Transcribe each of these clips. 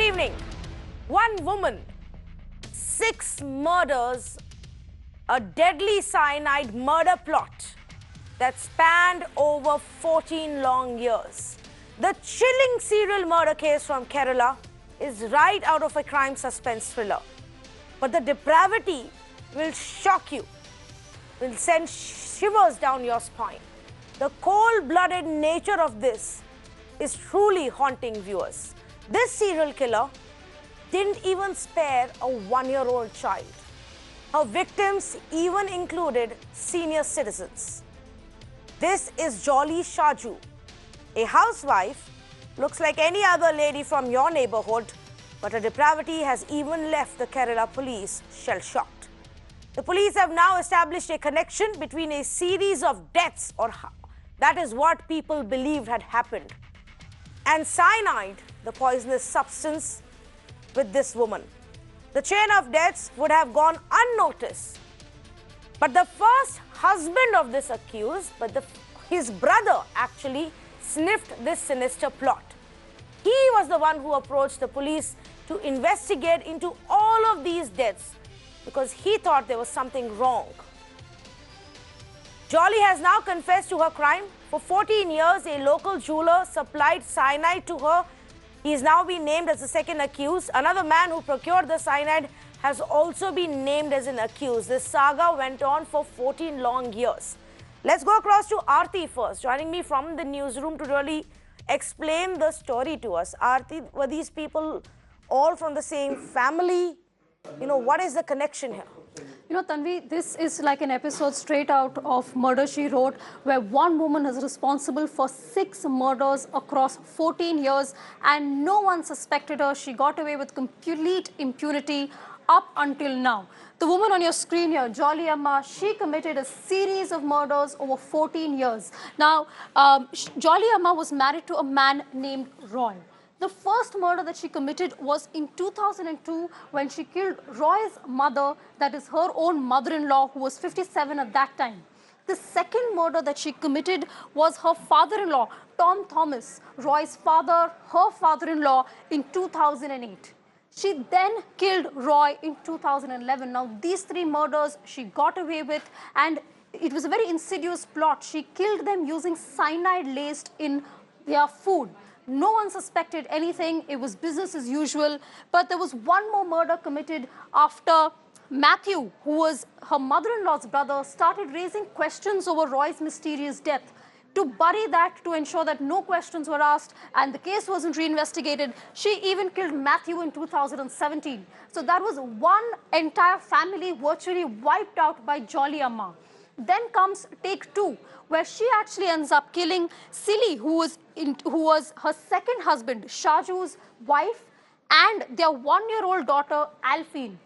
evening. One woman, 6 murders, a deadly cyanide murder plot that spanned over 14 long years. The chilling serial murder case from Kerala is right out of a crime suspense thriller. But the depravity will shock you, will send shivers down your spine. The cold-blooded nature of this is truly haunting viewers. This serial killer didn't even spare a 1-year-old child. Her victims even included senior citizens. This is Jolly Shaju, a housewife, looks like any other lady from your neighborhood, but her depravity has even left the Kerala police shell-shocked. The police have now established a connection between a series of deaths, or that is what people believed had happened, and cyanide, the poisonous substance, with this woman. The chain of deaths would have gone unnoticed. But the first husband of this accused, his brother actually sniffed this sinister plot. He was the one who approached the police to investigate into all of these deaths because he thought there was something wrong. Jolly has now confessed to her crime. For 14 years, a local jeweler supplied cyanide to her. He is now been named as the second accused. Another man who procured the cyanide has also been named as an accused. This saga went on for 14 long years. Let's go across to Aarti first, joining me from the newsroom to really explain the story to us. Aarti, were these people all from the same family? You know, what is the connection here? You know, Tanvi, this is like an episode straight out of Murder, She Wrote, where one woman is responsible for 6 murders across 14 years and no one suspected her. She got away with complete impunity up until now. The woman on your screen here, Jolly Amma, she committed a series of murders over 14 years. Now, Jolly Amma was married to a man named Roy. The first murder that she committed was in 2002 when she killed Roy's mother, that is her own mother-in-law, who was 57 at that time. The second murder that she committed was her father-in-law, Tom Thomas, Roy's father, her father-in-law, in 2008. She then killed Roy in 2011. Now, these 3 murders she got away with, and it was a very insidious plot. She killed them using cyanide laced in their food. No one suspected anything. It was business as usual. But there was one more murder committed after Matthew, who was her mother-in-law's brother, started raising questions over Roy's mysterious death. To bury that, to ensure that no questions were asked and the case wasn't reinvestigated, she even killed Matthew in 2017. So that was one entire family virtually wiped out by Jolly Amma. Then comes take 2, where she actually ends up killing Silly, who was her second husband, Shaju's wife, and their 1-year-old daughter, Alfine.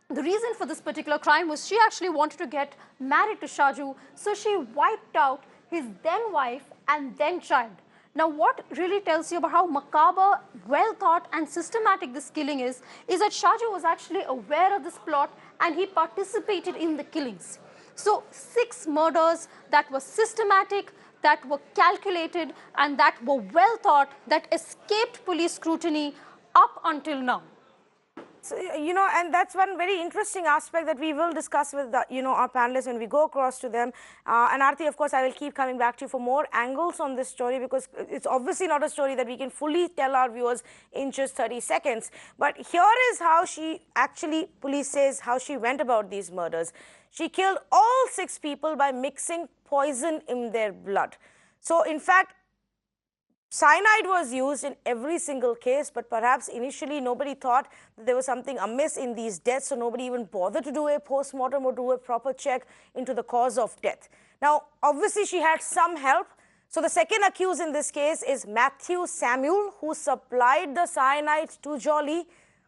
The reason for this particular crime was she actually wanted to get married to Shaju, so she wiped out his then wife and then child. Now, what really tells you about how macabre, well thought and systematic this killing is that Shaju was actually aware of this plot and he participated in the killings. So 6 murders that were systematic, that were calculated, and that were well thought, that escaped police scrutiny up until now. So, you know, and that's one very interesting aspect that we will discuss with, our panelists when we go across to them. And Aarti, of course, I will keep coming back to you for more angles on this story because it's obviously not a story that we can fully tell our viewers in just 30 seconds. But here is how police says, how she went about these murders. She killed all 6 people by mixing poison in their blood. So, in fact, cyanide was used in every single case, but perhaps initially nobody thought that there was something amiss in these deaths, so nobody even bothered to do a post-mortem or do a proper check into the cause of death. Now, obviously, she had some help. So, the second accused in this case is Matthew Samuel, who supplied the cyanide to Jolly.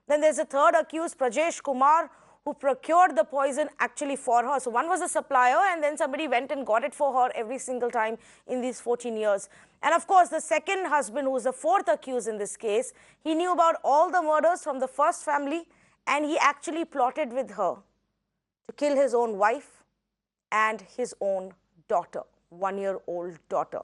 Then there's a third accused, Prajesh Kumar, who procured the poison actually for her. So one was a supplier and then somebody went and got it for her every single time in these 14 years. And of course, the second husband, who was the 4th accused in this case, he knew about all the murders from the first family and he actually plotted with her to kill his own wife and his own daughter, 1-year-old daughter.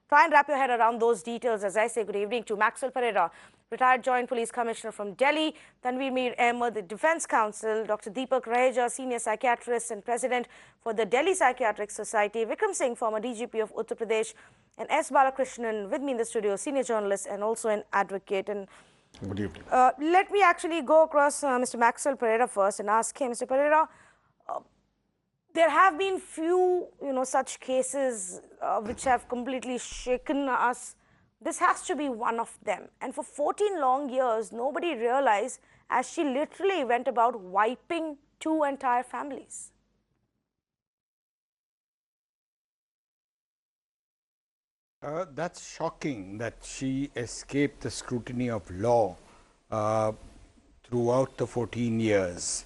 Try and wrap your head around those details as I say good evening to Maxwell Pereira, retired Joint Police Commissioner from Delhi, Tanveer Ahmed, the Defence Counsel, Dr. Deepak Raheja, Senior Psychiatrist and President for the Delhi Psychiatric Society, Vikram Singh, former DGP of Uttar Pradesh, and S. Balakrishnan with me in the studio, senior journalist and also an advocate. And good evening. Let me actually go across Mr. Maxwell Pereira first and ask him, Mr. Pereira, there have been few, such cases which have completely shaken us. This has to be one of them. And for 14 long years, nobody realized as she literally went about wiping two entire families. That's shocking that she escaped the scrutiny of law throughout the 14 years.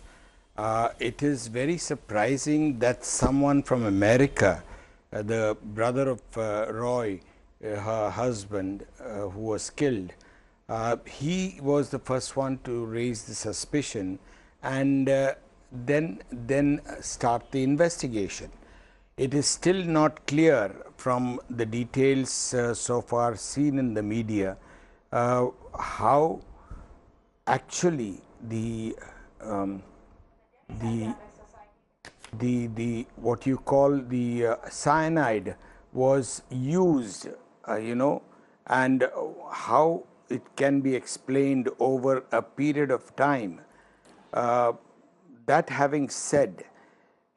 It is very surprising that someone from America, the brother of Roy, her husband, who was killed, he was the first one to raise the suspicion and then start the investigation. It is still not clear from the details so far seen in the media how actually the what you call the cyanide was used, and how it can be explained over a period of time. That having said,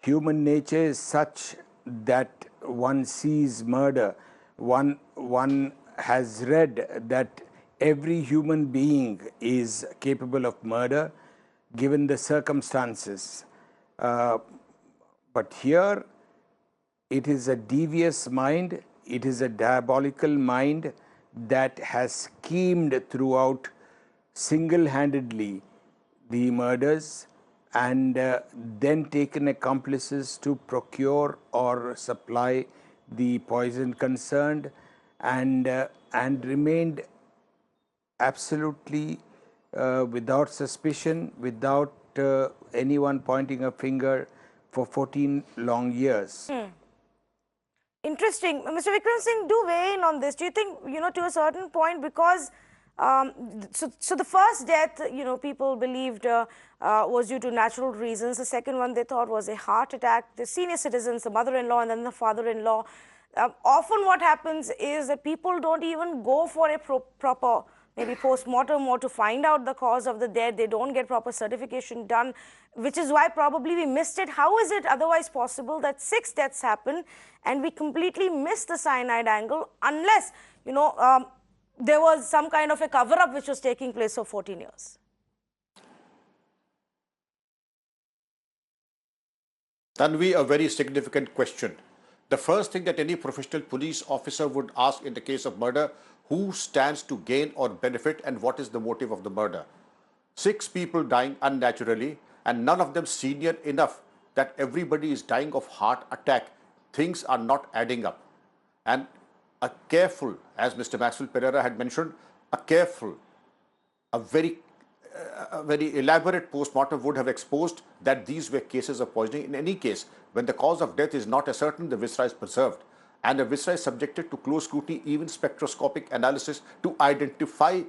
human nature is such that one sees murder. One has read that every human being is capable of murder given the circumstances. But here it is a devious mind, it is a diabolical mind that has schemed throughout single-handedly the murders and then taken accomplices to procure or supply the poison concerned and remained absolutely without suspicion, without anyone pointing a finger for 14 long years. Interesting. Mr. Vikram Singh, do weigh in on this. Do you think, to a certain point, because so the first death, people believed was due to natural reasons. The second one they thought was a heart attack. The senior citizens, the mother-in-law and then the father-in-law. Often what happens is that people don't even go for a proper maybe post-mortem or to find out the cause of the death. They don't get proper certification done, which is why probably we missed it. How is it otherwise possible that 6 deaths happen and we completely miss the cyanide angle unless, there was some kind of a cover-up which was taking place for 14 years? Tanvi, a very significant question. The first thing that any professional police officer would ask in the case of murder, who stands to gain or benefit and what is the motive of the murder? 6 people dying unnaturally and none of them senior enough that everybody is dying of heart attack. Things are not adding up. And a careful, as Mr. Maxwell Pereira had mentioned, a very elaborate post-mortem would have exposed that these were cases of poisoning. In any case, when the cause of death is not ascertained, the viscera is preserved. And the viscera is subjected to close scrutiny, even spectroscopic analysis, to identify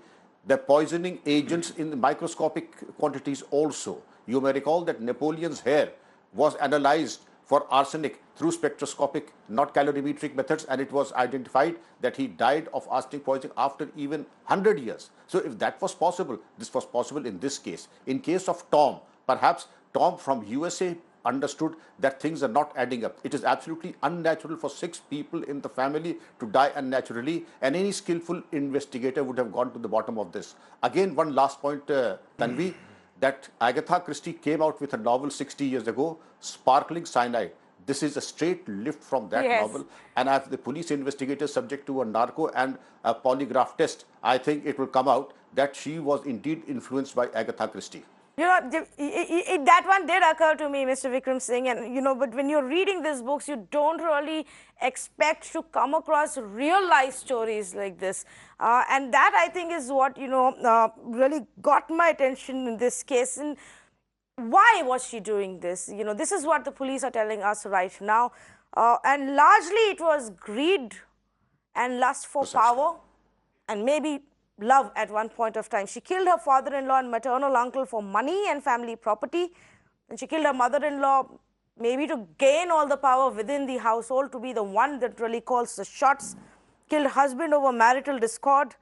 the poisoning agents in the microscopic quantities also. You may recall that Napoleon's hair was analyzed for arsenic through spectroscopic, not calorimetric methods, and it was identified that he died of arsenic poisoning after even 100 years. So if that was possible, this was possible in this case. In case of Tom, perhaps Tom from USA understood that things are not adding up. It is absolutely unnatural for 6 people in the family to die unnaturally, and any skillful investigator would have gone to the bottom of this. Again, one last point, Tanvi, that Agatha Christie came out with a novel 60 years ago, Sparkling Cyanide. This is a straight lift from that novel, and as the police investigator subject to a narco and a polygraph test, I think it will come out that she was indeed influenced by Agatha Christie. That one did occur to me, Mr. Vikram Singh, and but when you're reading these books, you don't really expect to come across real life stories like this, and that I think is what really got my attention in this case. And why was she doing this? This is what the police are telling us right now, and largely it was greed and lust for power, and maybe love at one point of time. She killed her father-in-law and maternal uncle for money and family property. And she killed her mother-in-law maybe to gain all the power within the household, to be the one that really calls the shots. Killed husband over marital discord.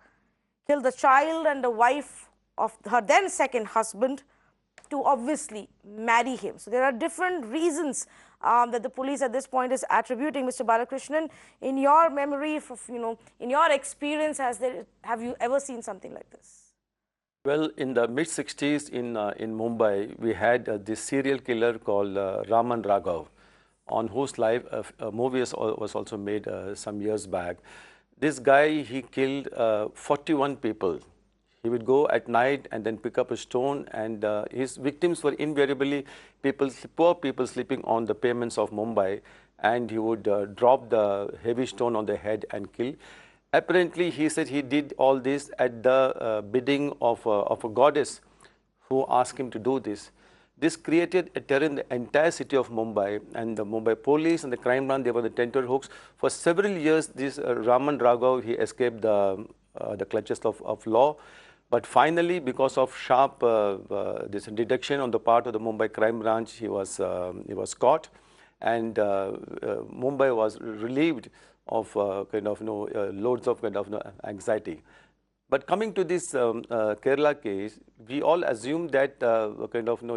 Killed the child and the wife of her then second husband to obviously marry him. So there are different reasons that the police at this point is attributing. Mr. Balakrishnan, in your memory, in your experience, have you ever seen something like this? Well, in the mid-60s in Mumbai, we had this serial killer called Raman Raghav, on whose life a movie was also made some years back. This guy, he killed 41 people. He would go at night and then pick up a stone, and his victims were invariably poor people sleeping on the pavements of Mumbai, and he would drop the heavy stone on their head and kill. Apparently, he said he did all this at the bidding of a goddess who asked him to do this. This created a terror in the entire city of Mumbai, and the Mumbai police and the crime branch, they were the tenterhooks. For several years, this Raman Raghav, he escaped the clutches of law. But finally, because of sharp this detection on the part of the Mumbai crime branch, he was caught, and Mumbai was relieved of loads of anxiety. But coming to this Kerala case, we all assumed that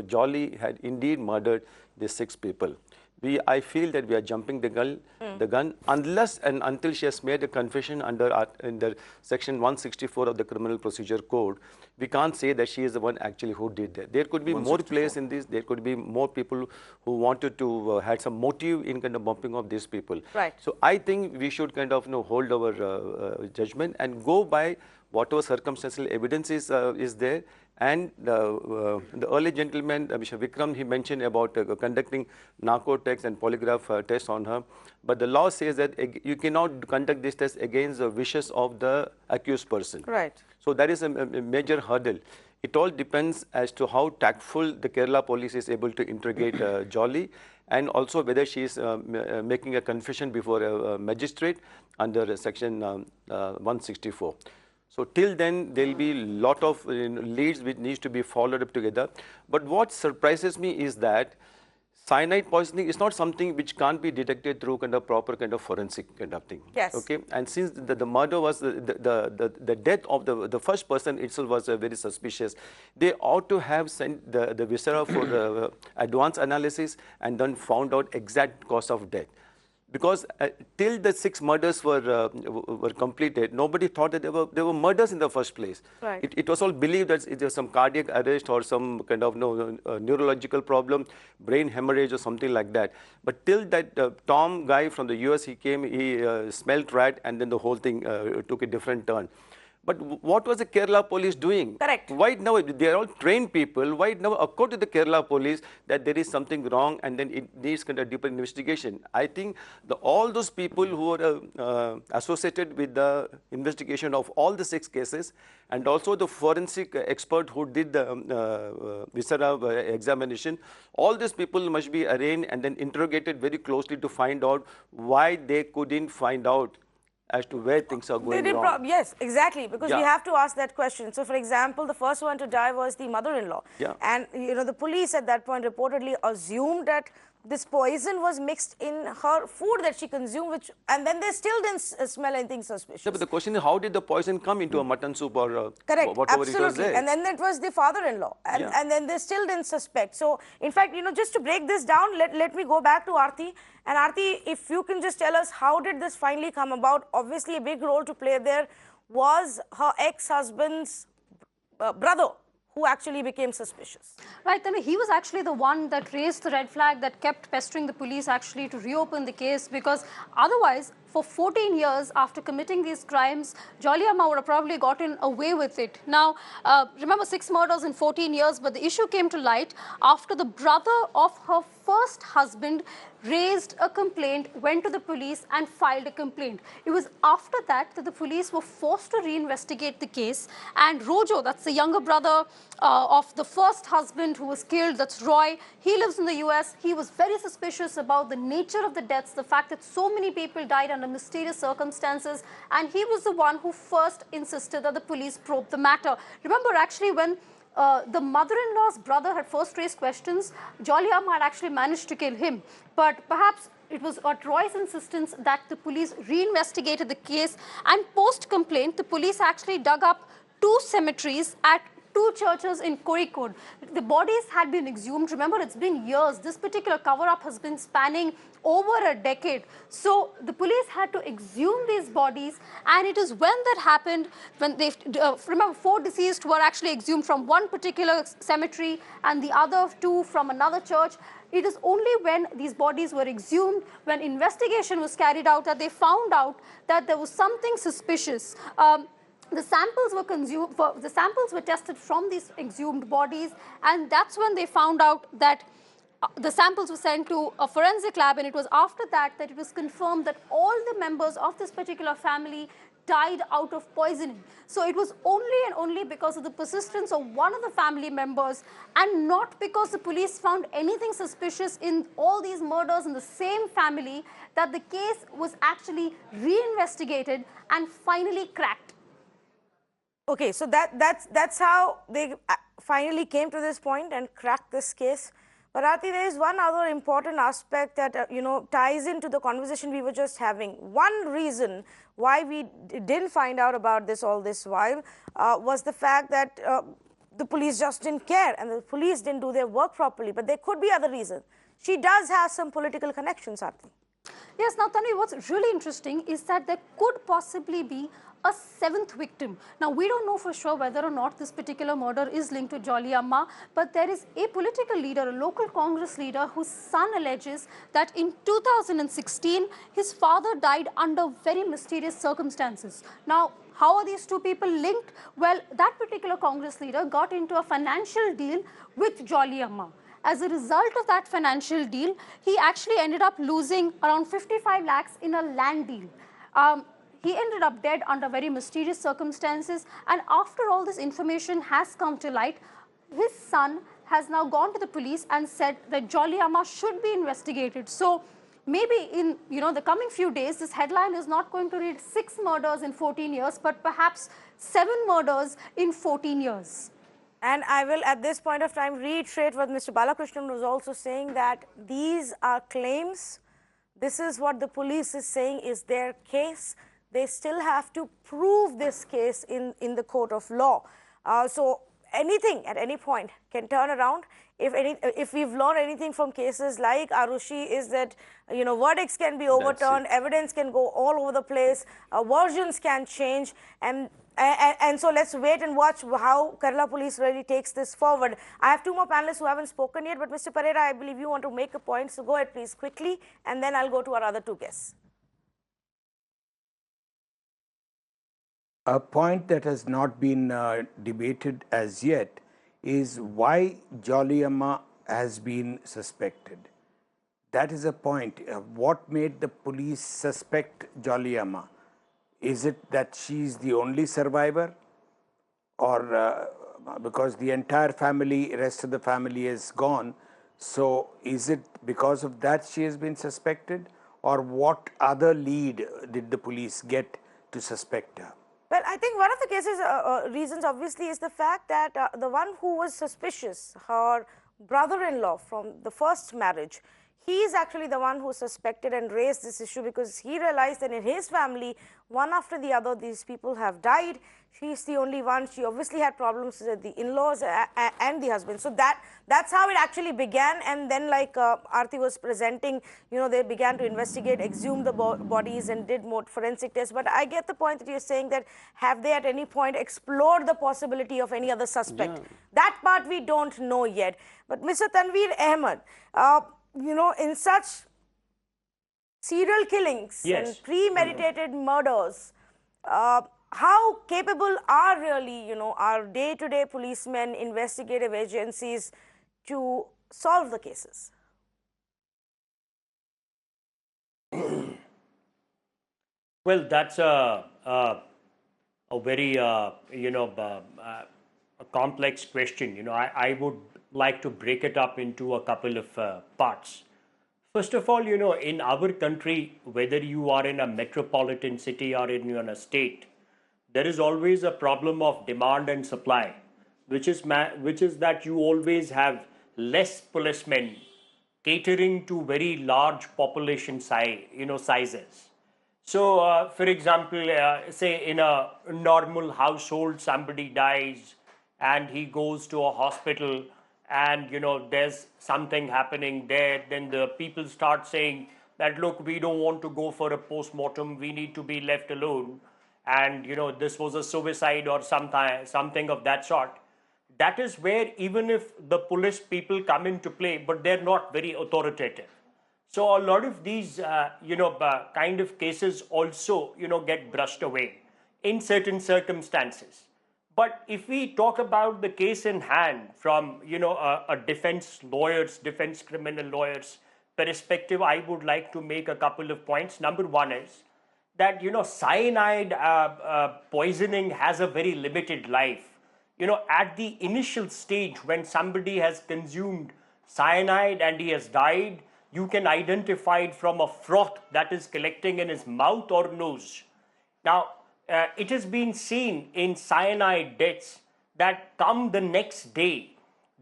Jolly had indeed murdered these 6 people. I feel that we are jumping the gun unless and until she has made a confession under section 164 of the Criminal Procedure Code. We can't say that she is the one actually who did that. There could be more players in this. There could be more people who wanted to had some motive in bumping of these people. Right. So I think we should hold our judgment and go by whatever circumstantial evidence is there. And the early gentleman, Mr. Vikram, he mentioned about conducting narco tests and polygraph tests on her. But the law says that you cannot conduct this test against the wishes of the accused person. Right. So that is a major hurdle. It all depends as to how tactful the Kerala police is able to interrogate Jolly, and also whether she is making a confession before a magistrate under section 164. So till then, there will be a lot of leads which needs to be followed up together. But what surprises me is that cyanide poisoning is not something which can't be detected through proper forensic thing. Yes. Okay. And since the murder was the death of the first person itself was very suspicious, they ought to have sent the viscera for advanced analysis and then found out exact cause of death. Because till the 6 murders were completed, nobody thought that there were murders in the first place. Right. It was all believed that it was some cardiac arrest or some neurological problem, brain hemorrhage or something like that. But till that Tom guy from the US, he came, he smelled rat, and then the whole thing took a different turn. But what was the Kerala police doing? Correct. Why now? They are all trained people. Why now occur to the Kerala police that there is something wrong and then it needs deeper investigation? I think all those people who are associated with the investigation of all the 6 cases, and also the forensic expert who did the viscera examination, all these people must be arraigned and then interrogated very closely to find out why they couldn't find out as to where things are going wrong. Yes, exactly, because we have to ask that question. So, for example, the first one to die was the mother-in-law. Yeah. And, the police at that point reportedly assumed that this poison was mixed in her food that she consumed, and then they still didn't smell anything suspicious. Yeah, but the question is, how did the poison come into a mutton soup or Correct, whatever absolutely. it was there? And then it was the father-in-law, and then they still didn't suspect. So, in fact, just to break this down, let me go back to Aarti. And Aarti, if you can just tell us, how did this finally come about? Obviously, a big role to play there was her ex-husband's brother, who actually became suspicious. Right, Tanveer, he was actually the one that raised the red flag that kept pestering the police actually to reopen the case, because otherwise, for 14 years after committing these crimes, Jolly Amma would have probably gotten away with it. Now, remember, 6 murders in 14 years, but the issue came to light after the brother of her first husband raised a complaint, went to the police and filed a complaint. It was after that that the police were forced to reinvestigate the case, and Rojo, that's the younger brother of the first husband who was killed, that's Roy, he lives in the US. He was very suspicious about the nature of the deaths, the fact that so many people died under mysterious circumstances, and he was the one who first insisted that the police probe the matter. Remember, actually, when the mother-in-law's brother had first raised questions, Jolly Amma had actually managed to kill him. But perhaps it was at Roy's insistence that the police reinvestigated the case, and post-complaint, the police actually dug up 2 cemeteries at 2 churches in Kozhikode. The bodies had been exhumed. Remember, it's been years. This particular cover-up has been spanning over a decade. So the police had to exhume these bodies, and it is when that happened, when they, remember, 4 deceased were actually exhumed from one particular cemetery and the other 2 from another church. It is only when these bodies were exhumed, when investigation was carried out, that they found out that there was something suspicious. The samples were tested from these exhumed bodies, and that's when they found out that the samples were sent to a forensic lab, and it was after that that it was confirmed that all the members of this particular family died out of poisoning. So it was only and only because of the persistence of one of the family members, and not because the police found anything suspicious in all these murders in the same family, that the case was actually reinvestigated and finally cracked. Okay, so that's how they finally came to this point and cracked this case. But Aarti, there is one other important aspect that ties into the conversation we were just having. One reason why we didn't find out about this all this while was the fact that the police just didn't care, and the police didn't do their work properly. But there could be other reasons. She does have some political connections, Aarti. Yes, now Tanvi, what's really interesting is that there could possibly be a 7th victim. Now, we don't know for sure whether or not this particular murder is linked to Jolly Amma, but there is a political leader, a local Congress leader, whose son alleges that in 2016, his father died under very mysterious circumstances. Now, how are these 2 people linked? Well, that particular Congress leader got into a financial deal with Jolly Amma. As a result of that financial deal, he actually ended up losing around 55 lakhs in a land deal. He ended up dead under very mysterious circumstances, and after all this information has come to light, his son has now gone to the police and said that Jolly Amma should be investigated. So maybe in the coming few days, this headline is not going to read 6 murders in 14 years, but perhaps 7 murders in 14 years. And I will, at this point of time, reiterate what Mr. Balakrishnan was also saying, that these are claims. This is what the police is saying is their case. They still have to prove this case in the court of law. So anything at any point can turn around. If we've learned anything from cases like Arushi, is that verdicts can be overturned, evidence can go all over the place, versions can change, and so let's wait and watch how Kerala police really takes this forward. I have 2 more panelists who haven't spoken yet, but Mr. Pereira, I believe you want to make a point, so go ahead please quickly, and then I'll go to our other 2 guests. A point that has not been debated as yet is why Jolly Amma has been suspected. That is a point. What made the police suspect Jolly Amma? Is it that she's the only survivor, or because the entire family, rest of the family is gone, so is it because of that she has been suspected, or what other lead did the police get to suspect her? Well, I think one of the cases, reasons obviously is the fact that the one who was suspicious, her brother-in-law from the first marriage, he is actually the one who suspected and raised this issue, because he realized that in his family, one after the other, these people have died. She's the only one. She obviously had problems with the in-laws and the husband. So that's how it actually began. And then, like Aarti was presenting, they began to investigate, exhume the bodies and did more forensic tests. But I get the point that you're saying, that have they at any point explored the possibility of any other suspect? Yeah. That part we don't know yet. But Mr. Tanveer Ahmed, in such serial killings and premeditated murders, how capable are really, our day-to-day policemen, investigative agencies to solve the cases? Well, that's a very, a complex question. I would like to break it up into a couple of parts. First of all, you know, in our country, whether you are in a metropolitan city or in a state, there is always a problem of demand and supply, which is that you always have less policemen catering to very large population sizes. So, for example, say in a normal household, somebody dies and he goes to a hospital, and you know there's something happening there. Then the people start saying that, look, we don't want to go for a post-mortem. We need to be left alone, and you know this was a suicide or something of that sort. That is where even if the police people come into play, but they're not very authoritative. So a lot of these, kind of cases also, you know, get brushed away in certain circumstances. But if we talk about the case in hand from, you know, a defense criminal lawyers perspective, I would like to make a couple of points. Number one is that, you know, cyanide poisoning has a very limited life. You know, at the initial stage when somebody has consumed cyanide and he has died, you can identify it from a froth that is collecting in his mouth or nose. Now, it has been seen in cyanide deaths that come the next day,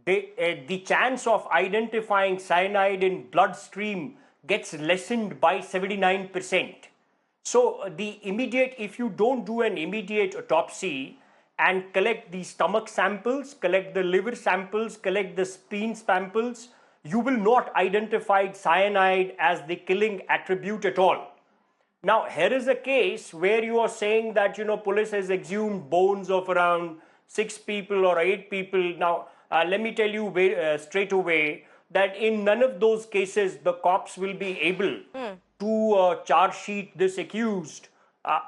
the chance of identifying cyanide in bloodstream gets lessened by 79%. So if you don't do an immediate autopsy and collect the stomach samples, collect the liver samples, collect the spleen samples, you will not identify cyanide as the killing attribute at all. Now, here is a case where you are saying that, you know, police has exhumed bones of around 6 people or 8 people. Now, let me tell you straight away that in none of those cases, the cops will be able to charge sheet this accused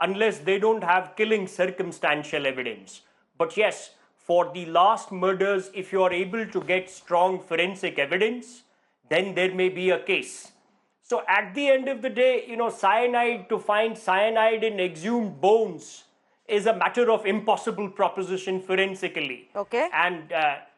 unless they don't have killing circumstantial evidence. But yes, for the last murders, if you are able to get strong forensic evidence, then there may be a case. So at the end of the day, you know, to find cyanide in exhumed bones is a matter of impossible proposition forensically. Okay. And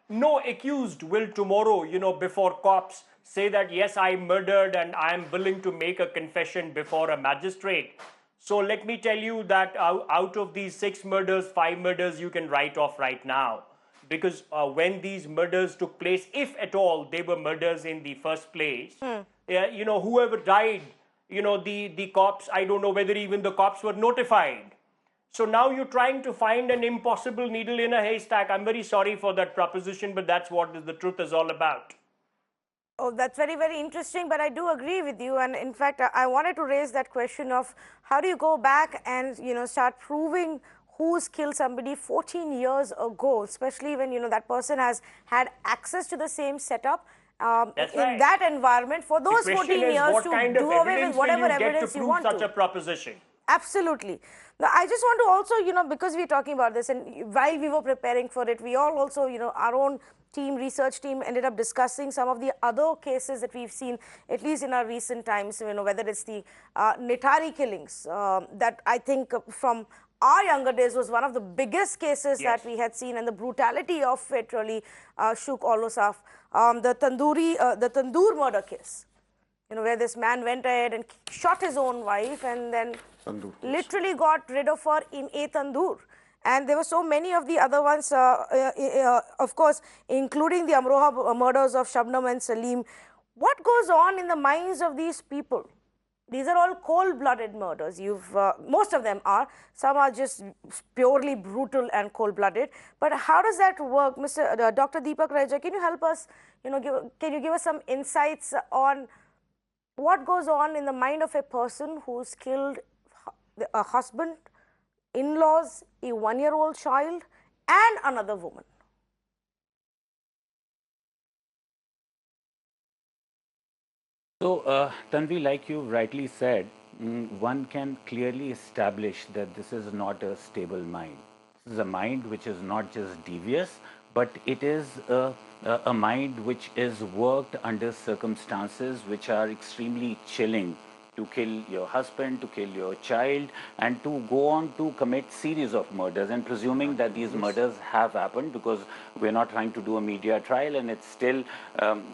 no accused will tomorrow, you know, before cops say that, yes, I murdered and I am willing to make a confession before a magistrate. So let me tell you that out of these 6 murders, 5 murders you can write off right now. Because when these murders took place, if at all they were murders in the first place, you know, whoever died, you know, the cops, I don't know whether even the cops were notified. So now you're trying to find an impossible needle in a haystack. I'm very sorry for that proposition, but that's what the truth is all about. Oh, that's very, very interesting, but I do agree with you. And in fact, I wanted to raise that question of how do you go back and, you know, start proving who's killed somebody 14 years ago, especially when, you know, that person has had access to the same setup in that environment for those 14 years to do away with whatever evidence you want to. Such a proposition. Absolutely. Now, I just want to also, you know, because we're talking about this and while we were preparing for it, we all also, you know, our own research team ended up discussing some of the other cases that we've seen, at least in our recent times, you know, whether it's the Nithari killings that I think from our younger days was one of the biggest cases that we had seen, and the brutality of it really shook all of us. The Tandoor murder case, you know, where this man went ahead and shot his own wife and then literally got rid of her in a tandoor. And there were so many of the other ones, of course, including the Amroha murders of Shabnam and Salim. What goes on in the minds of these people? These are all cold-blooded murders. Most of them are. Some are just purely brutal and cold-blooded. But how does that work, Dr. Deepak Raja? Can you help us? You know, can you give us some insights on what goes on in the mind of a person who's killed a husband, in-laws, a 1-year-old child, and another woman? So, Tanvi, like you rightly said, one can clearly establish that this is not a stable mind. This is a mind which is not just devious, but it is a mind which is worked under circumstances which are extremely chilling to kill your husband, to kill your child, and to go on to commit series of murders. And presuming that these murders have happened, because we're not trying to do a media trial and it's still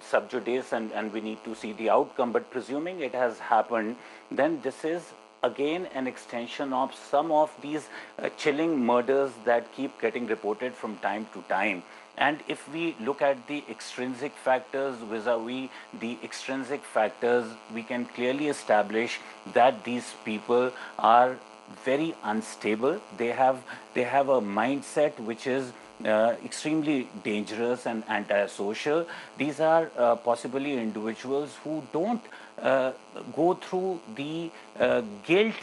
sub judice and we need to see the outcome, but presuming it has happened, then this is again an extension of some of these chilling murders that keep getting reported from time to time. And if we look at the extrinsic factors vis-a-vis the extrinsic factors, we can clearly establish that these people are very unstable. They have a mindset which is extremely dangerous and antisocial. These are possibly individuals who don't go through the guilt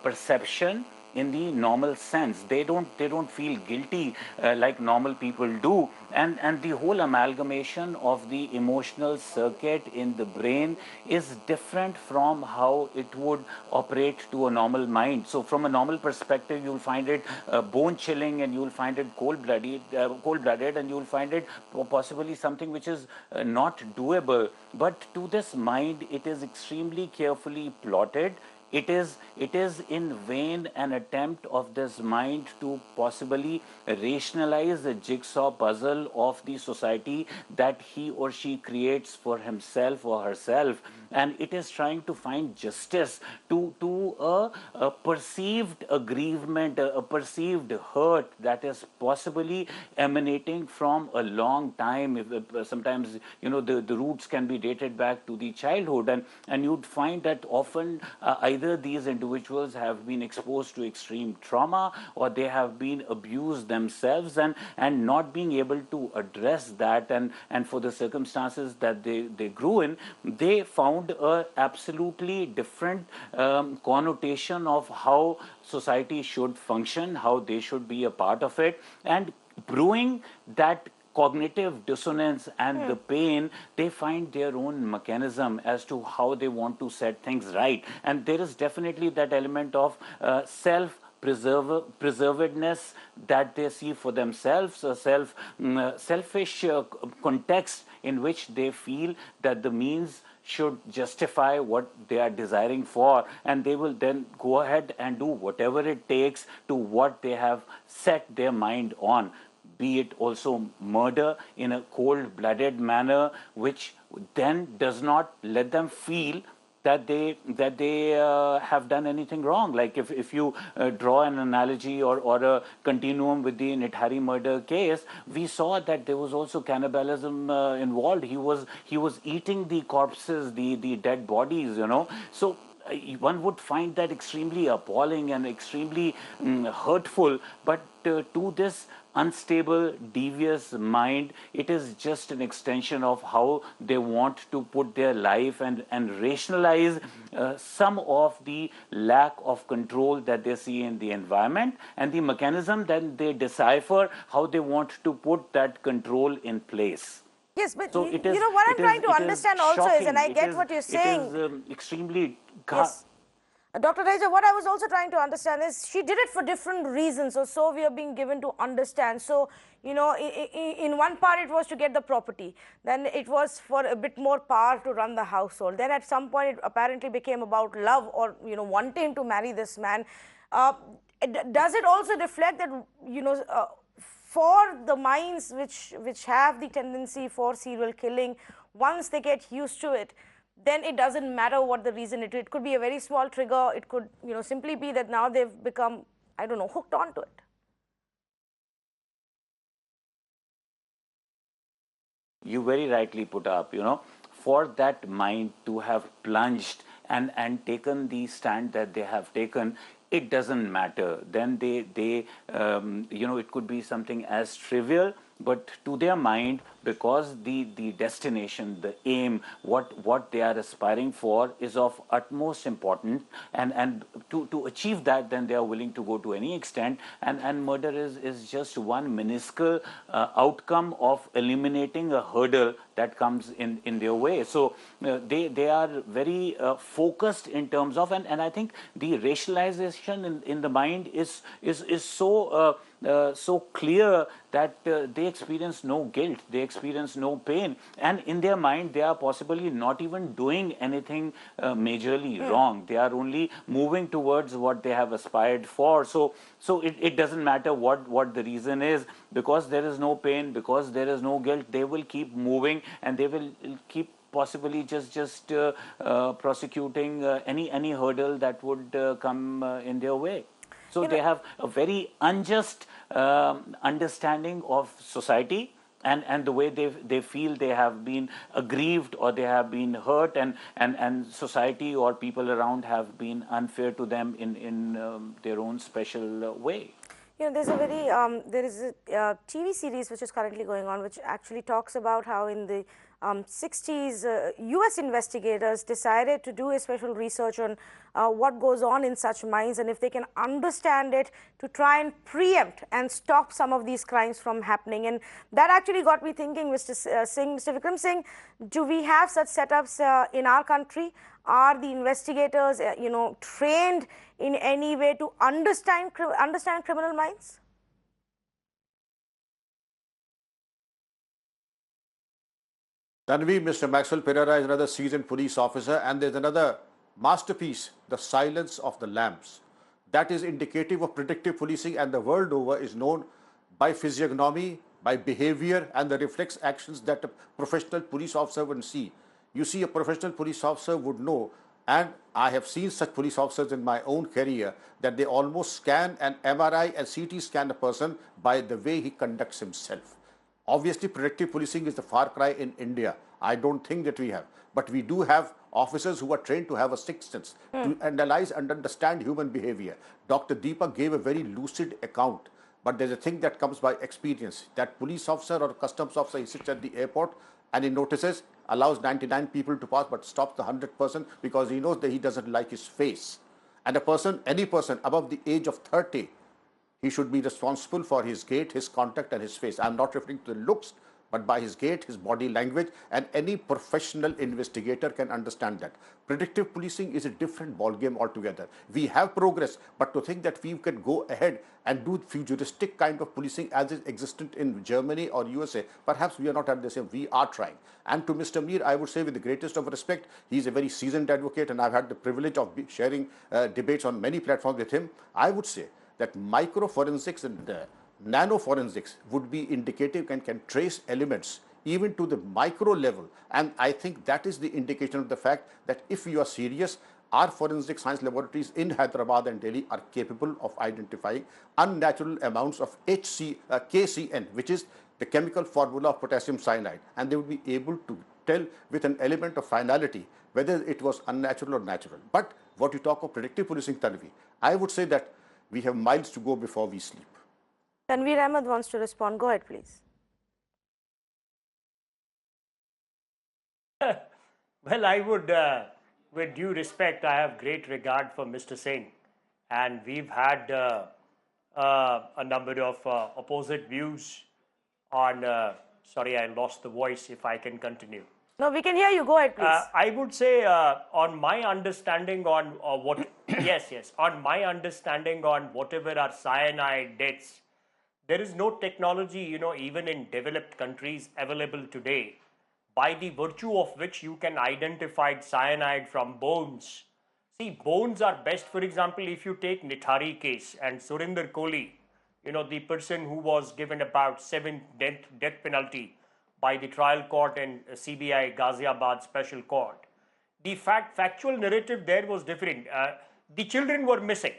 perception in the normal sense. They don't feel guilty like normal people do, and the whole amalgamation of the emotional circuit in the brain is different from how it would operate to a normal mind. So from a normal perspective, you'll find it bone chilling, and you'll find it cold-blooded, and you'll find it possibly something which is not doable. But to this mind, it is extremely carefully plotted. It is in vain an attempt of this mind to possibly rationalize the jigsaw puzzle of the society that he or she creates for himself or herself, and it is trying to find justice to a perceived aggrievement, a perceived hurt that is possibly emanating from a long time. Sometimes the roots can be dated back to the childhood, and you'd find that often either these individuals have been exposed to extreme trauma, or they have been abused themselves, and not being able to address that, and for the circumstances that they grew in, they found a absolutely different connotation of how society should function, how they should be a part of it, and brewing that cognitive dissonance and the pain, they find their own mechanism as to how they want to set things right. And there is definitely that element of self-preservedness that they see for themselves, a selfish context in which they feel that the means should justify what they are desiring for, and they will then go ahead and do whatever it takes to what they have set their mind on, be it also murder in a cold-blooded manner, which then does not let them feel that they have done anything wrong. Like if you draw an analogy or a continuum with the Nithari murder case, we saw that there was also cannibalism involved. He was eating the corpses, the dead bodies, So one would find that extremely appalling and extremely hurtful. But to this unstable, devious mind, it is just an extension of how they want to put their life and rationalize some of the lack of control that they see in the environment, and the mechanism that they decipher how they want to put that control in place. Yes, but So it is, what I'm trying to understand also is, and I get what you're saying. It is extremely. Yes. Dr. Raja, what I was also trying to understand is she did it for different reasons, so we are being given to understand. So, in one part it was to get the property, then it was for a bit more power to run the household. Then at some point it apparently became about love or, wanting to marry this man. Does it also reflect that, for the minds which have the tendency for serial killing, once they get used to it, then it doesn't matter what the reason it could be a very small trigger. It could, simply be that now they've become, I don't know, hooked onto it. You very rightly put up, for that mind to have plunged and taken the stand that they have taken, it doesn't matter. Then it could be something as trivial, but to their mind, because the destination, the aim, what they are aspiring for is of utmost importance, and to achieve that, then they are willing to go to any extent, and murder is just one minuscule outcome of eliminating a hurdle that comes in their way. So they are very focused in terms of, and I think the rationalization in the mind is so so clear that they experience no guilt, they experience no pain, and in their mind they are possibly not even doing anything majorly wrong. They are only moving towards what they have aspired for. So it doesn't matter what the reason is, because there is no pain, because there is no guilt, they will keep moving, and they will keep possibly just prosecuting any hurdle that would come in their way. So they have a very unjust understanding of society, and the way they feel they have been aggrieved or they have been hurt, and society or people around have been unfair to them in their own special way. There's there is a TV series which is currently going on, which actually talks about how in the 60s, US investigators decided to do a special research on what goes on in such mines, and if they can understand it, to try and preempt and stop some of these crimes from happening. And that actually got me thinking, Mr. Singh, Mr. Vikram Singh, do we have such setups in our country? Are the investigators, trained in any way to understand criminal minds? Tanvi, Mr. Maxwell Pereira is another seasoned police officer, and there's another masterpiece, The Silence of the Lambs. That is indicative of predictive policing, and the world over is known by physiognomy, by behavior, and the reflex actions that a professional police officer would see. You see, a professional police officer would know, and I have seen such police officers in my own career, that they almost scan an MRI and CT scan a person by the way he conducts himself. Obviously, predictive policing is the far cry in India. I don't think that we have. But we do have officers who are trained to have a sixth sense, to analyze and understand human behavior. Dr. Deepa gave a very lucid account. But there's a thing that comes by experience. That police officer or customs officer, he sits at the airport and he notices, allows 99 people to pass, but stops the 100% because he knows that he doesn't like his face. And a person, any person above the age of 30, he should be responsible for his gait, his contact, and his face. I'm not referring to the looks, but by his gait, his body language, and any professional investigator can understand that. Predictive policing is a different ballgame altogether. We have progress, but to think that we can go ahead and do futuristic kind of policing as is existent in Germany or USA, perhaps we are not at the same. We are trying. And to Mr. Mir, I would say with the greatest of respect, he is a very seasoned advocate, and I've had the privilege of sharing debates on many platforms with him. I would say that microforensics and nanoforensics would be indicative and can trace elements even to the micro level. And I think that is the indication of the fact that if you are serious, our forensic science laboratories in Hyderabad and Delhi are capable of identifying unnatural amounts of KCN, which is the chemical formula of potassium cyanide. And they would be able to tell with an element of finality whether it was unnatural or natural. But what you talk of predictive policing, Tanvi, I would say that we have miles to go before we sleep. Tanveer Ahmed wants to respond. Go ahead, please. Well, I would, with due respect, I have great regard for Mr. Singh. And we've had a number of opposite views on, sorry, I lost the voice, if I can continue. No, we can hear you. Go ahead, please. I would say on my understanding on what, yes, on my understanding on whatever are cyanide deaths, there is no technology, even in developed countries available today, by the virtue of which you can identify cyanide from bones. See, bones are best, for example, if you take Nithari case and Surinder Kohli, the person who was given about 7 death penalty by the trial court and CBI Ghaziabad Special Court. The factual narrative there was different. The children were missing.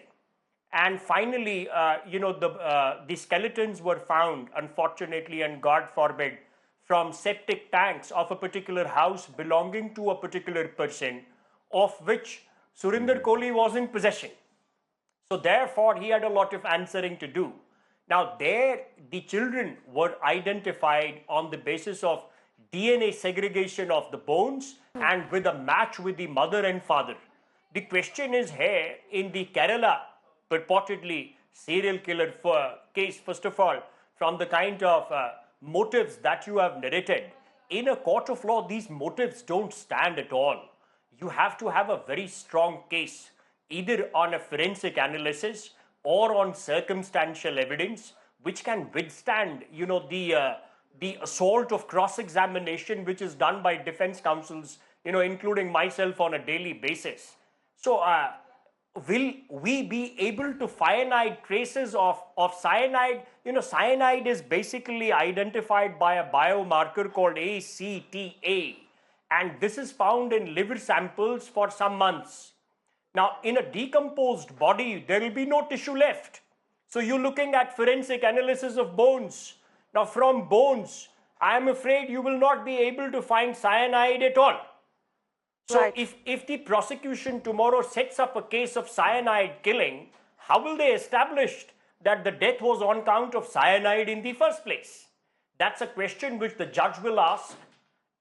And finally, the skeletons were found, unfortunately, and God forbid, from septic tanks of a particular house belonging to a particular person, of which Surinder Kohli was in possession. So therefore, he had a lot of answering to do. Now, there, the children were identified on the basis of DNA segregation of the bones and with a match with the mother and father. The question is here, in the Kerala, purportedly serial killer case, first of all, from the kind of motives that you have narrated, in a court of law, these motives don't stand at all. You have to have a very strong case, either on a forensic analysis or on circumstantial evidence which can withstand, the assault of cross-examination, which is done by defense counsels, including myself on a daily basis. So, will we be able to find traces of cyanide? Cyanide is basically identified by a biomarker called ACTA, and this is found in liver samples for some months. Now, in a decomposed body, there will be no tissue left. So you're looking at forensic analysis of bones. Now, from bones, I am afraid you will not be able to find cyanide at all. So Right. if the prosecution tomorrow sets up a case of cyanide killing, how will they establish that the death was on count of cyanide in the first place? That's a question which the judge will ask,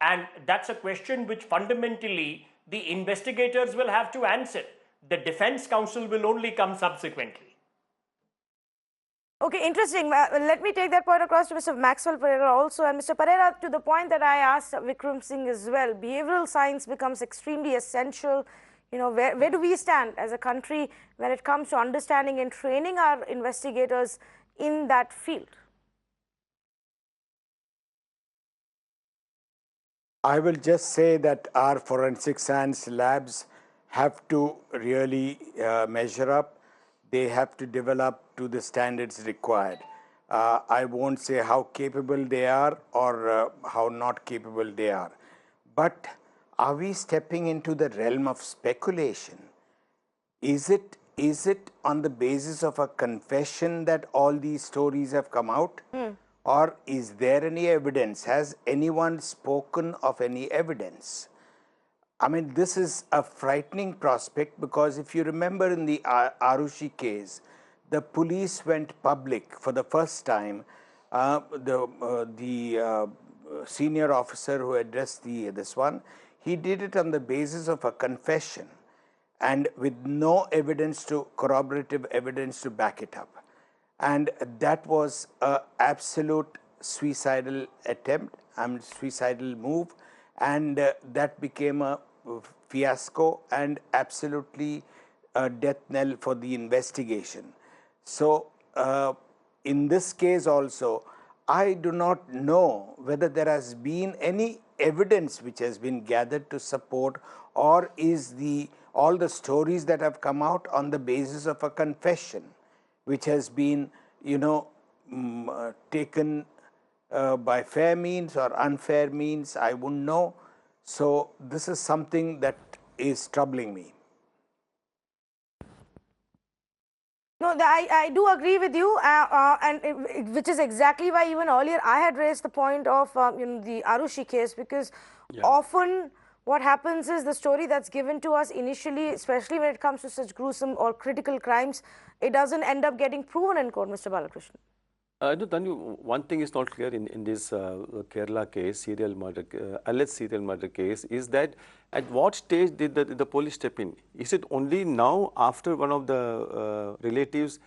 and that's a question which fundamentally the investigators will have to answer. The defense counsel will only come subsequently. Okay, interesting. Let me take that point across to Mr. Maxwell Pereira also. And Mr. Pereira, to the point that I asked Vikram Singh as well, behavioral science becomes extremely essential. Where do we stand as a country when it comes to understanding and training our investigators in that field? I will just say that our forensic science labs have to really measure up. They have to develop to the standards required. I won't say how capable they are or how not capable they are. But are we stepping into the realm of speculation? Is it on the basis of a confession that all these stories have come out? Or is there any evidence? Has anyone spoken of any evidence? I mean, this is a frightening prospect because if you remember in the Arushi case, the police went public for the first time. The senior officer who addressed this one, he did it on the basis of a confession and with no evidence corroborative evidence to back it up. And that was an absolute suicidal attempt, suicidal move, and that became a fiasco and absolutely a death knell for the investigation. So, in this case also, I do not know whether there has been any evidence which has been gathered to support, or is all the stories that have come out on the basis of a confession which has been, taken by fair means or unfair means, I wouldn't know. So this is something that is troubling me. No, I do agree with you, which is exactly why even earlier I had raised the point of the Arushi case, because often what happens is the story that's given to us initially, especially when it comes to such gruesome or critical crimes, it doesn't end up getting proven in court, Mr. Balakrishnan. Tanveer, one thing is not clear in this Kerala case, alleged serial murder case, is that at what stage did the police step in? Is it only now after one of the relatives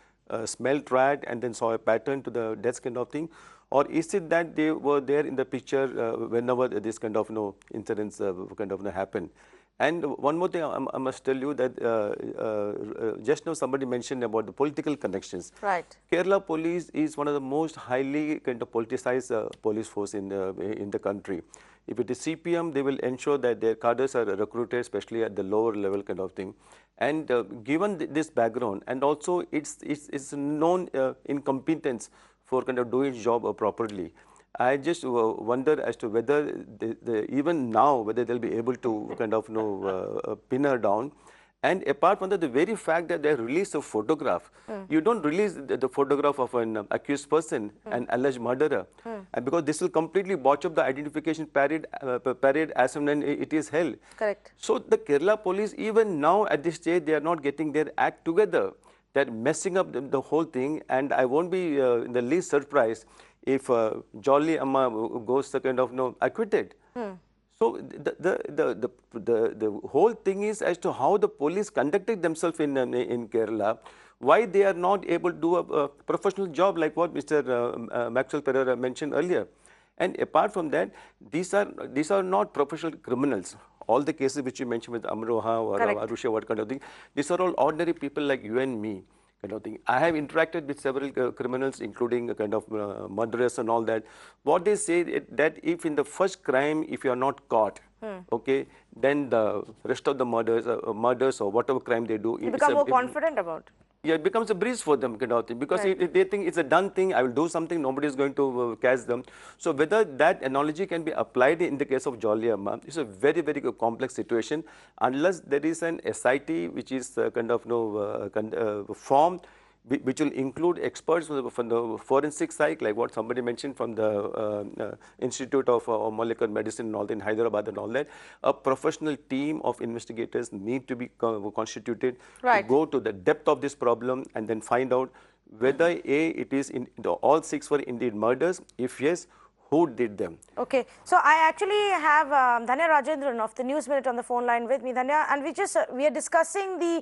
smelled rat and then saw a pattern to the death kind of thing? Or is it that they were there in the picture whenever this kind of incidents happen? And one more thing I must tell you that just now somebody mentioned about the political connections. Right. Kerala police is one of the most highly kind of politicized police force in the country. If it is CPM, they will ensure that their cadres are recruited, especially at the lower level kind of thing. And given this background, and also it's known incompetence for kind of doing its job properly. I just wonder as to whether even now, whether they'll be able to kind of pin her down. And apart from that, the very fact that they release a photograph, you don't release the photograph of an accused person, an alleged murderer, and because this will completely botch up the identification parade as and when it is held. Correct. So the Kerala police, even now at this stage, they are not getting their act together. They're messing up the whole thing, and I won't be in the least surprised if Jolly Amma goes kind of acquitted. So the whole thing is as to how the police conducted themselves in Kerala, why they are not able to do a professional job like what Mr. Maxwell Pereira mentioned earlier. And apart from that, these are not professional criminals. All the cases which you mentioned with Amroha or Arusha, what kind of thing, these are all ordinary people like you and me. kind of thing. I have interacted with several criminals, including a kind of murderers and all that. What they say that if in the first crime, if you are not caught, okay, then the rest of the murders or whatever crime they do, You become more confident about it. yeah, it becomes a breeze for them, kind of thing, because if they think it's a done thing, I will do something, nobody is going to catch them. So whether that analogy can be applied in the case of Jolly Amma, it's a very, very complex situation. Unless there is an SIT which is kind of formed, which will include experts from the forensic side, like what somebody mentioned from the Institute of Molecular Medicine and all that in Hyderabad and all that. A professional team of investigators need to be constituted to go to the depth of this problem and then find out whether it is all six were indeed murders. If yes, who did them? Okay, so I actually have Dhanya Rajendran of the News Minute on the phone line with me, Dhanya, and we are discussing the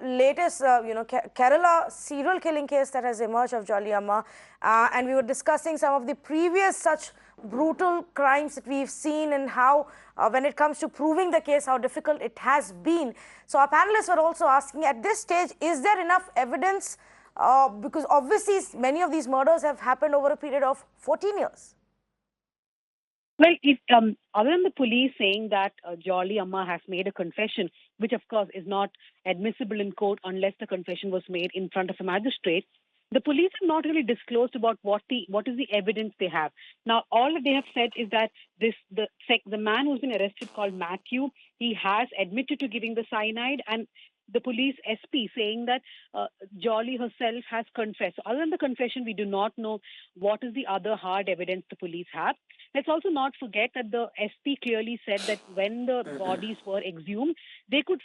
latest, Kerala serial killing case that has emerged of Jolly Amma, and we were discussing some of the previous such brutal crimes that we've seen and how, when it comes to proving the case, how difficult it has been. So our panelists were also asking, at this stage, is there enough evidence? Because obviously many of these murders have happened over a period of 14 years. Well, if other than the police saying that Jolly Amma has made a confession, which of course is not admissible in court unless the confession was made in front of a magistrate, the police have not really disclosed about what is the evidence they have. Now, all that they have said is that the man who's been arrested, called Matthew, he has admitted to giving the cyanide, and the police SP saying that Jolly herself has confessed. So other than the confession, we do not know what is the other hard evidence the police have. Let's also not forget that the SP clearly said that when the bodies were exhumed, they could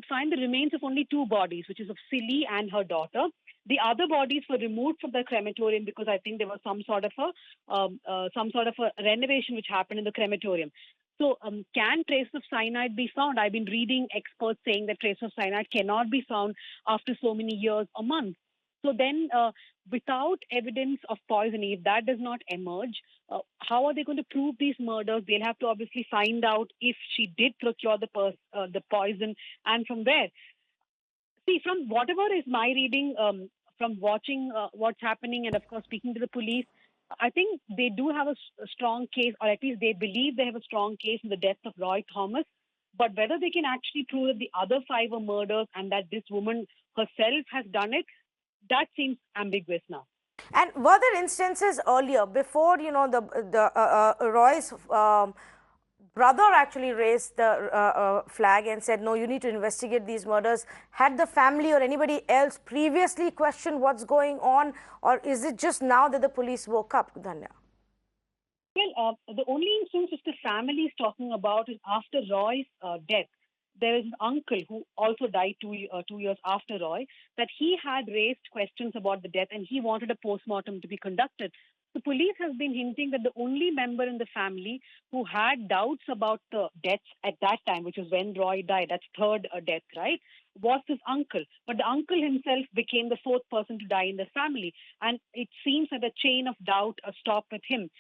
find the remains of only two bodies, which is of Silly and her daughter. The other bodies were removed from the crematorium because I think there was some sort of a renovation which happened in the crematorium. So can traces of cyanide be found? I've been reading experts saying that traces of cyanide cannot be found after so many years or months. So then without evidence of poisoning, if that does not emerge, how are they going to prove these murders? They'll have to obviously find out if she did procure the poison and from where. See, from whatever is my reading, from watching what's happening and of course speaking to the police, I think they do have a strong case, or at least they believe they have a strong case in the death of Roy Thomas. But whether they can actually prove that the other five were murders and that this woman herself has done it, that seems ambiguous now. And were there instances earlier, before Roy's brother actually raised the flag and said, no, you need to investigate these murders? Had the family or anybody else previously questioned what's going on, or is it just now that the police woke up, Dhanya? Well, the only instance which the family is talking about is after Roy's death. There is an uncle who also died 2 years after Roy, that he had raised questions about the death and he wanted a post-mortem to be conducted. The police has been hinting that the only member in the family who had doubts about the deaths at that time, which was when Roy died, that's third death, right, was his uncle. But the uncle himself became the fourth person to die in the family. And it seems that the chain of doubt stopped with him.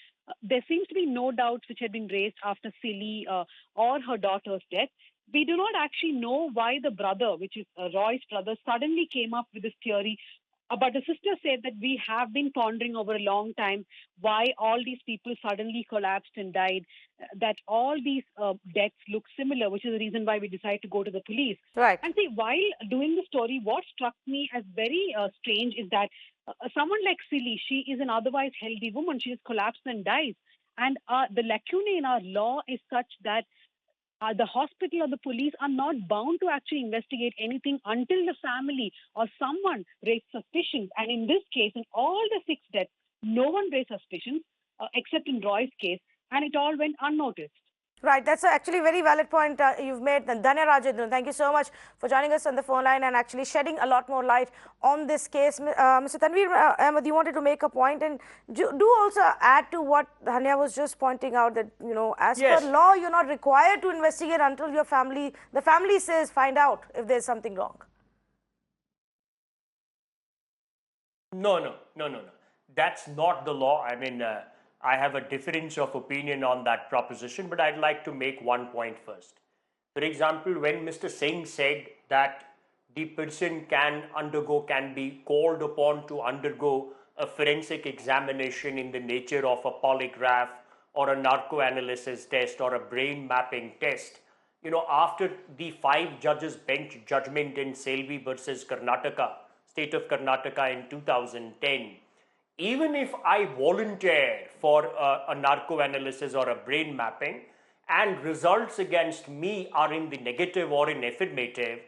There seems to be no doubts which had been raised after Silly or her daughter's death. We do not actually know why the brother, which is Roy's brother, suddenly came up with this theory. But the sister said that we have been pondering over a long time why all these people suddenly collapsed and died, that all these deaths look similar, which is the reason why we decided to go to the police. Right. And see, while doing the story, what struck me as very strange is that someone like Silly, she is an otherwise healthy woman. She has collapsed and dies. And the lacunae in our law is such that the hospital or the police are not bound to actually investigate anything until the family or someone raised suspicions. And in this case, in all the 6 deaths, no one raised suspicions except in Roy's case, and it all went unnoticed. Right, that's actually a very valid point you've made. Dhanya Rajendran, thank you so much for joining us on the phone line and actually shedding a lot more light on this case. Mr. Tanveer Ahmed, you wanted to make a point, and do also add to what Dhanya was just pointing out, that, you know, as per law, you're not required to investigate until the family says find out if there's something wrong. No. That's not the law. I mean, I have a difference of opinion on that proposition, but I'd like to make one point first. For example, when Mr. Singh said that the person can be called upon to undergo a forensic examination in the nature of a polygraph or a narcoanalysis test or a brain mapping test. After the 5 judges bench judgment in Selvi versus Karnataka, state of Karnataka in 2010, even if I volunteer for a narcoanalysis or a brain mapping and results against me are in the negative or in affirmative,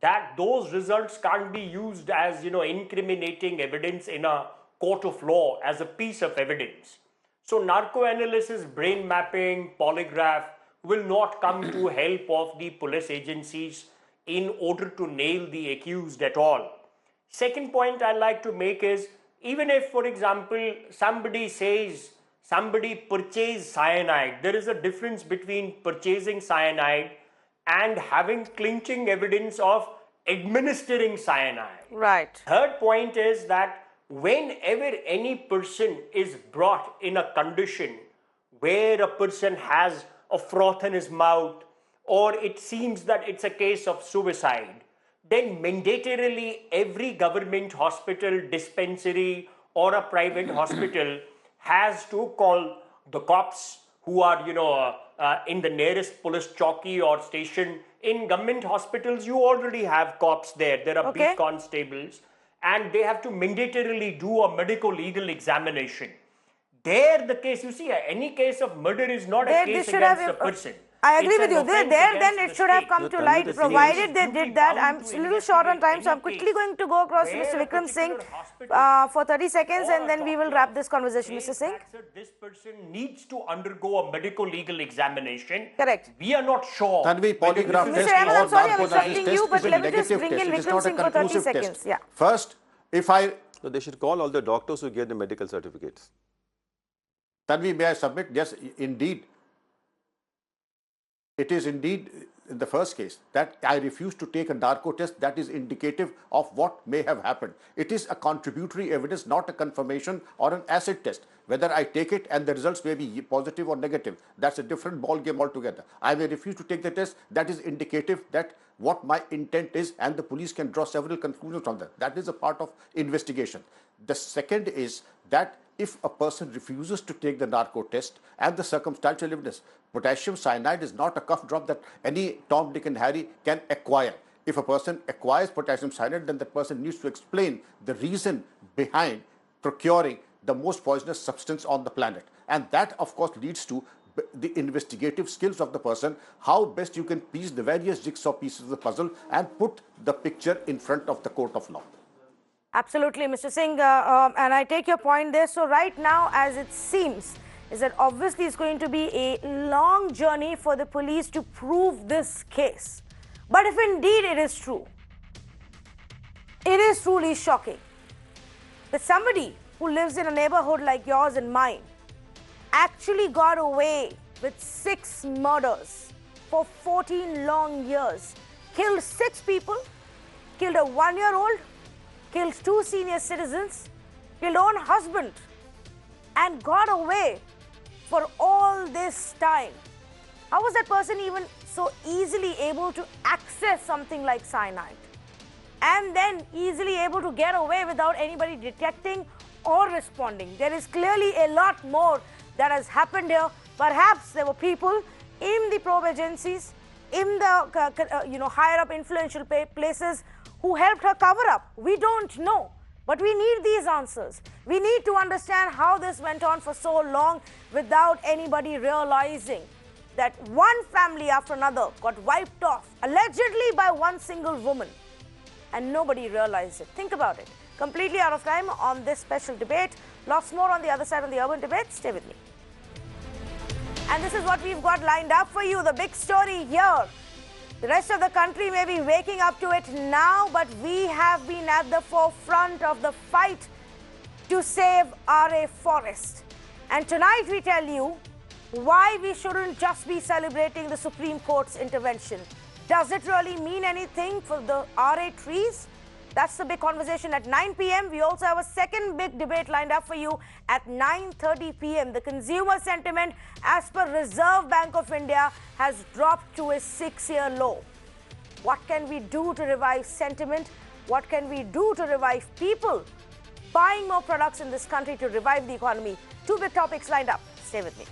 that those results can't be used as incriminating evidence in a court of law as a piece of evidence. So narcoanalysis, brain mapping, polygraph will not come to help of the police agencies in order to nail the accused at all. Second point I'd like to make is, even if, for example, somebody says somebody purchased cyanide, there is a difference between purchasing cyanide and having clinching evidence of administering cyanide. Right. Third point is that whenever any person is brought in a condition where a person has a froth in his mouth, or it seems that it's a case of suicide, then mandatorily every government hospital, dispensary, or a private hospital has to call the cops who are, in the nearest police chowki or station. In government hospitals, you already have cops there. There are beat constables, and they have to mandatorily do a medical legal examination. There, the case, you see, any case of murder is not a case against a person. I agree with you. There, then it should have come to light, provided they did that. I'm a little short on time, so I'm quickly going to go across to Mr. Vikram Singh for 30 seconds, and then we will wrap this conversation. Mr. Singh? This person needs to undergo a medical legal examination. Correct. We are not sure. Tanveer, polygraph test Mr. Ahmed, I'm or sorry, I'm narcoanalysis interrupting test you, but is a let me just negative bring test. in It is Vikram not a Singh for 30 conclusive seconds. test. Yeah. First, So they should call all the doctors who get the medical certificates. Tanveer, may I submit? Yes, indeed. It is indeed in the first case that I refuse to take a narco test that is indicative of what may have happened. It is a contributory evidence, not a confirmation or an acid test. Whether I take it and the results may be positive or negative, that's a different ball game altogether. I may refuse to take the test. That is indicative that what my intent is, and the police can draw several conclusions from that. That is a part of investigation. The second is that if a person refuses to take the narco test and the circumstantial evidence, potassium cyanide is not a cough drop that any Tom, Dick and Harry can acquire. If a person acquires potassium cyanide, then that person needs to explain the reason behind procuring the most poisonous substance on the planet. And that, of course, leads to the investigative skills of the person, how best you can piece the various jigsaw pieces of the puzzle and put the picture in front of the court of law. Absolutely, Mr. Singh, and I take your point there. So right now, as it seems, is that obviously it's going to be a long journey for the police to prove this case. But if indeed it is true, it is truly shocking that somebody who lives in a neighborhood like yours and mine actually got away with 6 murders for 14 long years, killed 6 people, killed a 1-year-old, killed 2 senior citizens, killed own husband, and got away for all this time. How was that person even so easily able to access something like cyanide and then easily able to get away without anybody detecting or responding? There is clearly a lot more that has happened here. Perhaps there were people in the probe agencies, in the higher up influential places who helped her cover up. We don't know, but we need these answers. We need to understand how this went on for so long without anybody realizing that one family after another got wiped off, allegedly by one single woman, and nobody realized it. Think about it. Completely out of time on this special debate. Lots more on the other side of the urban debate. Stay with me. And this is what we've got lined up for you, the big story here. The rest of the country may be waking up to it now, but we have been at the forefront of the fight to save RA Forest. And tonight we tell you why we shouldn't just be celebrating the Supreme Court's intervention. Does it really mean anything for the RA trees? That's the big conversation at 9 p.m. We also have a second big debate lined up for you at 9:30 p.m. The consumer sentiment, as per Reserve Bank of India, has dropped to a 6-year low. What can we do to revive sentiment? What can we do to revive people buying more products in this country to revive the economy? Two big topics lined up. Stay with me.